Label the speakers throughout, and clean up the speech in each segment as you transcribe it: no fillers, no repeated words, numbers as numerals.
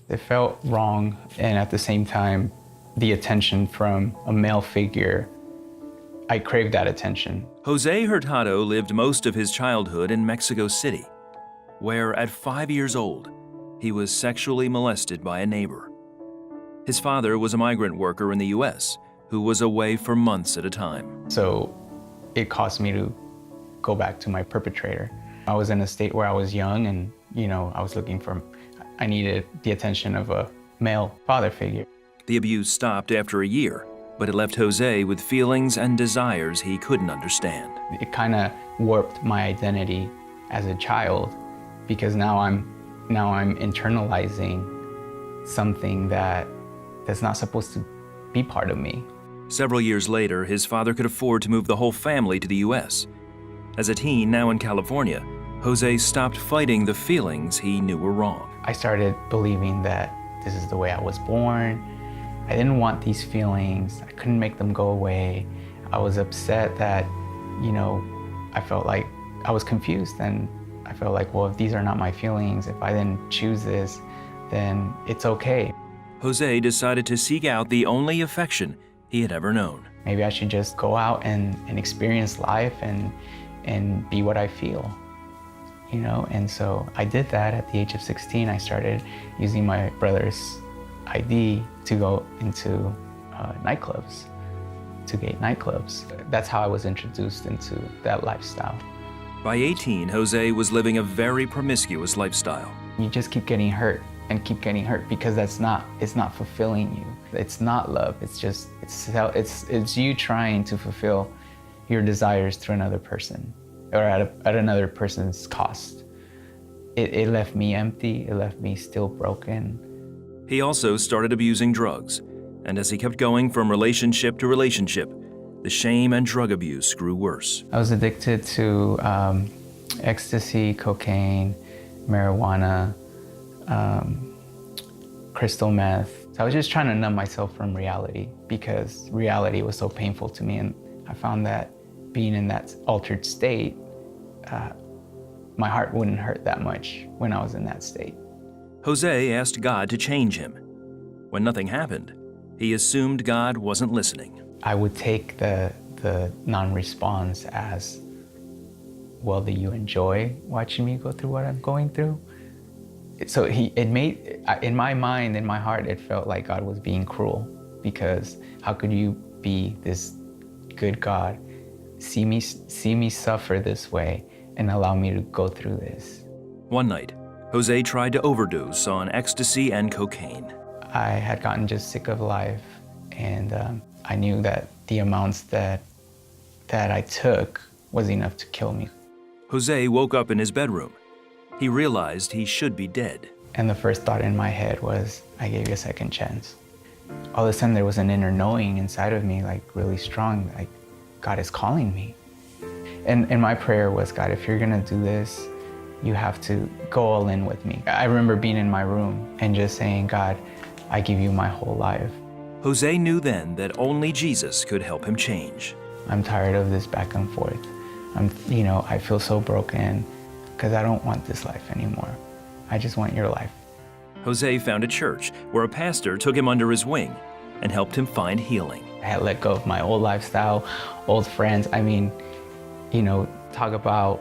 Speaker 1: It felt wrong, and at the same time, the attention from a male figure, I craved that attention.
Speaker 2: Jose Hurtado lived most of his childhood in Mexico City, where at 5 years old, he was sexually molested by a neighbor. His father was a migrant worker in the US who was away for months at a time.
Speaker 1: So it caused me to go back to my perpetrator. I was in a state where I was young and, I needed the attention of a male father figure.
Speaker 2: The abuse stopped after a year, but it left Jose with feelings and desires he couldn't understand.
Speaker 1: It kind of warped my identity as a child because now I'm internalizing something that's not supposed to be part of me.
Speaker 2: Several years later, his father could afford to move the whole family to the US. As a teen, now in California, Jose stopped fighting the feelings he knew were wrong.
Speaker 1: I started believing that this is the way I was born. I didn't want these feelings. I couldn't make them go away. I was upset that, I felt like I was confused, and I felt like, well, if these are not my feelings, if I didn't choose this, then it's okay.
Speaker 2: Jose decided to seek out the only affection he had ever known.
Speaker 1: Maybe I should just go out and experience life and be what I feel, And so I did that at the age of 16. I started using my brother's ID to go into nightclubs, to gay nightclubs. That's how I was introduced into that lifestyle.
Speaker 2: By 18, Jose was living a very promiscuous lifestyle.
Speaker 1: You just keep getting hurt and keep getting hurt because it's not fulfilling you. It's not love. It's you trying to fulfill your desires through another person or at another person's cost. It left me empty. It left me still broken.
Speaker 2: He also started abusing drugs, and as he kept going from relationship to relationship, the shame and drug abuse grew worse.
Speaker 1: I was addicted to ecstasy, cocaine, marijuana, crystal meth. So I was just trying to numb myself from reality because reality was so painful to me, and I found that being in that altered state, my heart wouldn't hurt that much when I was in that state.
Speaker 2: Jose asked God to change him. When nothing happened, he assumed God wasn't listening.
Speaker 1: I would take the non-response as, well, do you enjoy watching me go through what I'm going through? So in my mind, in my heart, it felt like God was being cruel because how could you be this good God, see me suffer this way and allow me to go through this?
Speaker 2: One night, Jose tried to overdose on ecstasy and cocaine.
Speaker 1: I had gotten just sick of life, and I knew that the amounts that I took was enough to kill me.
Speaker 2: Jose woke up in his bedroom. He realized he should be dead.
Speaker 1: And the first thought in my head was, I gave you a second chance. All of a sudden there was an inner knowing inside of me, like really strong, like God is calling me. And my prayer was, God, if you're gonna do this, you have to go all in with me. I remember being in my room and just saying, God, I give you my whole life.
Speaker 2: Jose knew then that only Jesus could help him change.
Speaker 1: I'm tired of this back and forth. I feel so broken because I don't want this life anymore. I just want your life.
Speaker 2: Jose found a church where a pastor took him under his wing and helped him find healing.
Speaker 1: I had let go of my old lifestyle, old friends. Talk about,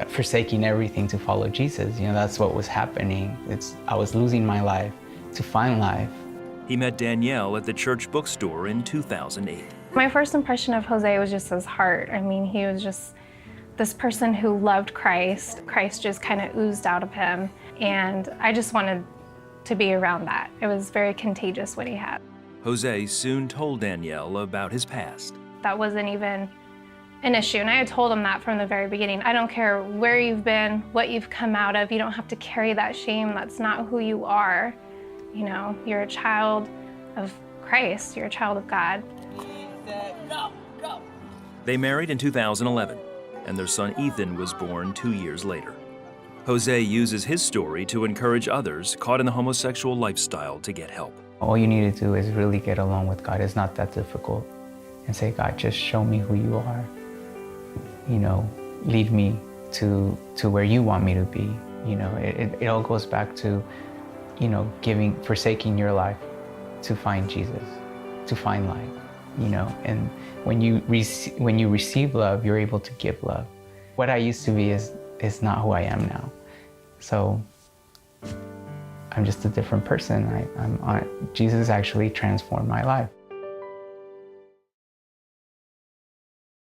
Speaker 1: forsaking everything to follow Jesus. That's what was happening. I was losing my life to find life.
Speaker 2: He met Danielle at the church bookstore in 2008.
Speaker 3: My first impression of Jose was just his heart. He was just this person who loved Christ. Christ just kind of oozed out of him, and I just wanted to be around that. It was very contagious what he had.
Speaker 2: Jose soon told Danielle about his past.
Speaker 3: That wasn't even an issue, and I had told him that from the very beginning. I don't care where you've been, what you've come out of, you don't have to carry that shame. That's not who you are. You're a child of Christ, you're a child of God.
Speaker 2: They married in 2011, and their son Ethan was born 2 years later. Jose uses his story to encourage others caught in the homosexual lifestyle to get help.
Speaker 1: All you need to do is really get along with God. It's not that difficult. And say, God, just show me who you are. Lead me to where you want me to be. You know, it all goes back to, you know, forsaking your life to find Jesus, to find life, you know. And when you receive love, you're able to give love. What I used to be is not who I am now. So I'm just a different person. Jesus actually transformed my life.